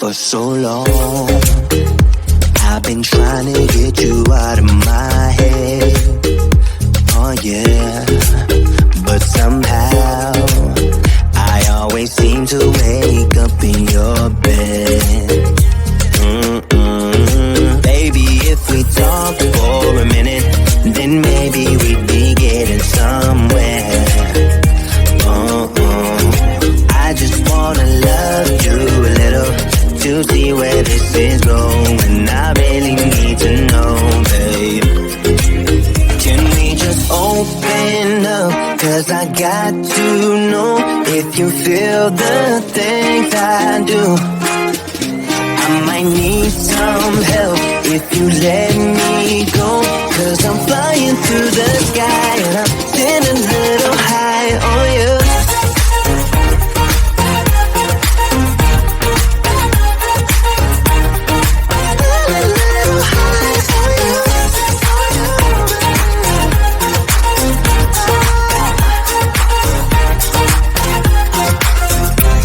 for so long. I've been trying to get you out of my head. Oh yeah, but somehow I always seem to wake up in your bed. Baby, if we talk for a minute, then maybe we'd be getting somewhere. I just wanna love you a little to see where this is going. I really need to know, babe. Can we just open up? 'Cause I got to know if you feel the things I do. I might need some help if you let me go. 'Cause I'm flying through the sky and I'm sitting a little high on you.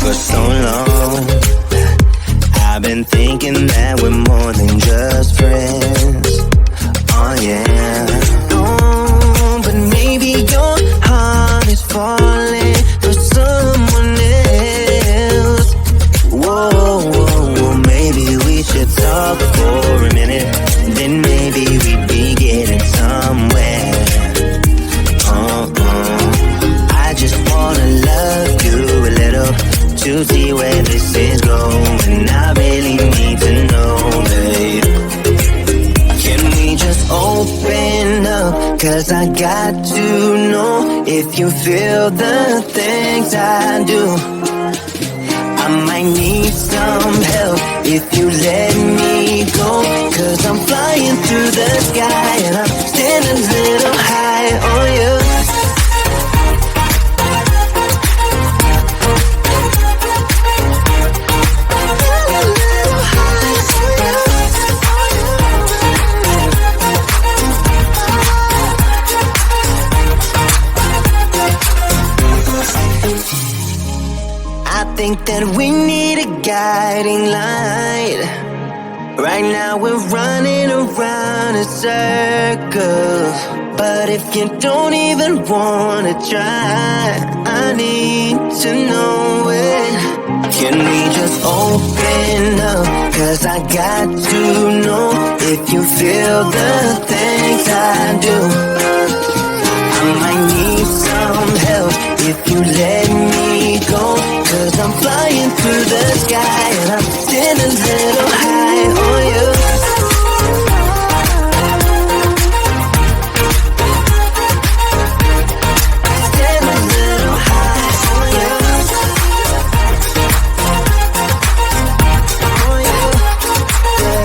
For so long, I've I've been thinking that we're more than just friends. Oh yeah. Oh, but maybe your heart is falling for someone else. Whoa, whoa, whoa, maybe we should talk for a minute. Then maybe we'd be getting somewhere. I just wanna love you a little to see where this is going. I really need to know, babe. Can we just open up? Cause I got to know if you feel the things I do. I might need some help if you let me go. Cause I'm flying through the sky and I'm standing a little high on you. I think that we need a guiding light. Right now we're running around in circles. But if you don't even wanna try, I need to know it. Can we just open up? Cause I got to know if you feel the things I do. I might need some help if you let me go. Cause I'm flying through the sky and I'm standing a little high on you. Standing a little high on you. On you. Yeah.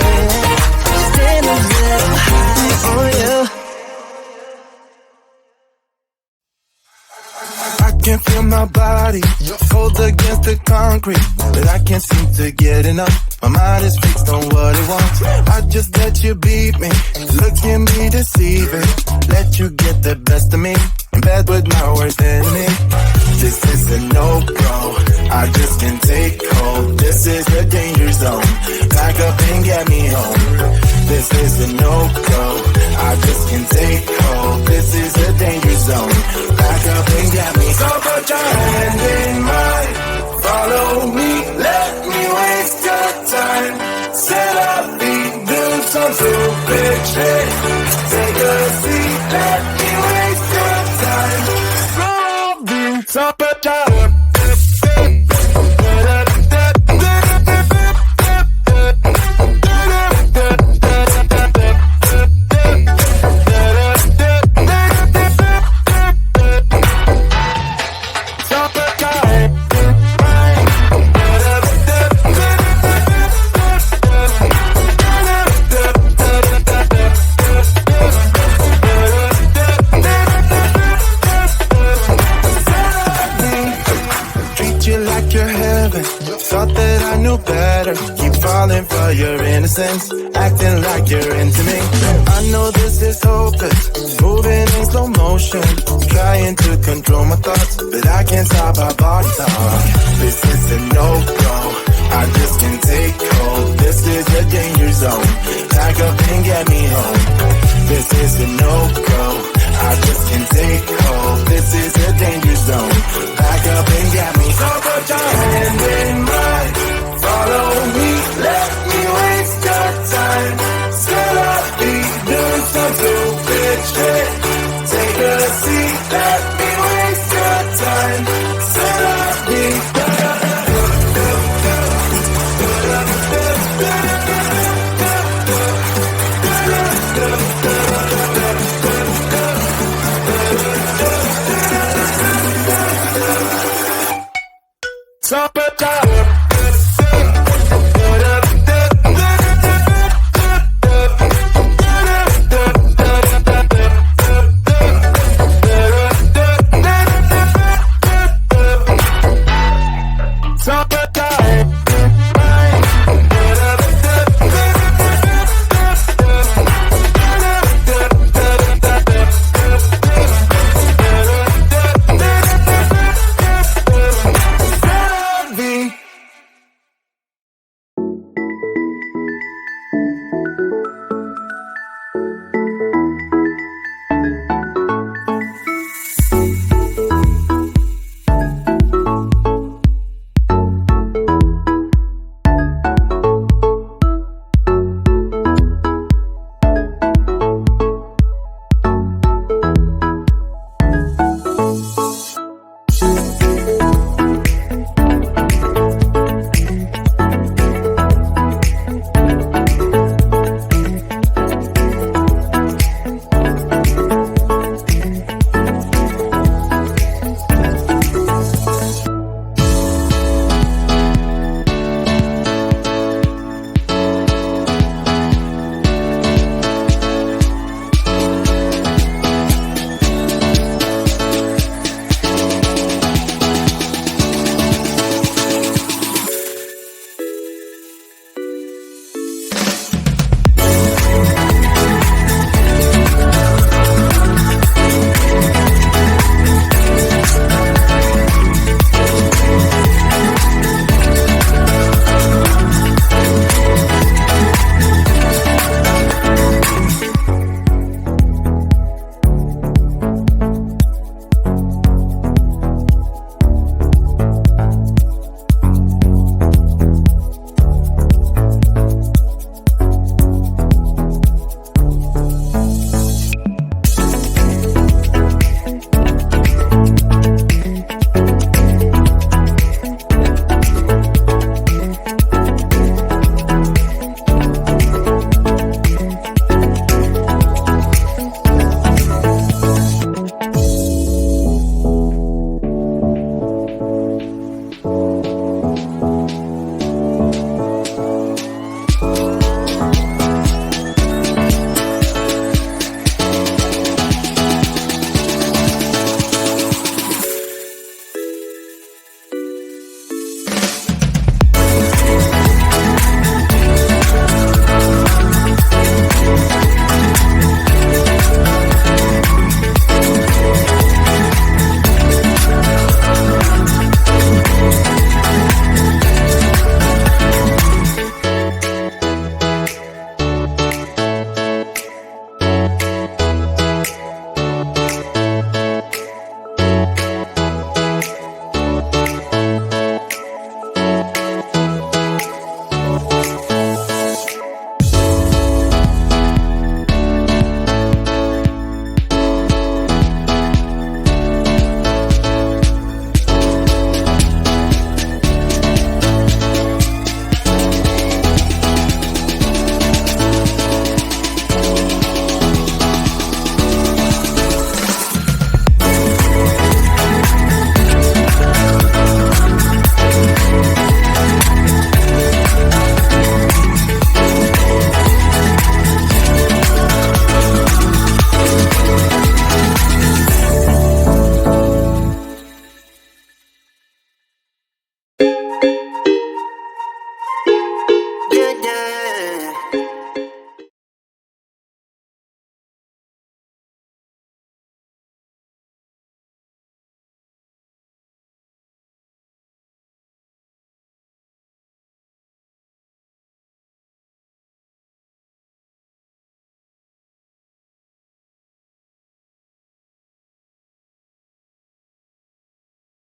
Standing a little high on you. I can feel my body cold against the concrete, but I can't seem to get enough. My mind is fixed on what it wants. I just let you beat me, look at me deceiving. Let you get the best of me, in bed with my worst enemy. This is a no-go, I just can't take hold. This is a danger zone, back up and get me home. This is a no-go, I just can't take hold. This is a danger zone, back up and get me home. So put your hand in mine, follow me, let me waste your time. Set up feet, do some stupid shit. Take a seat, let me waste your time. So put your your innocence, acting like you're into me. I know this is hopeless, moving in slow motion, trying to control my thoughts, but I can't stop our body talk. This is a no-go, I just can't take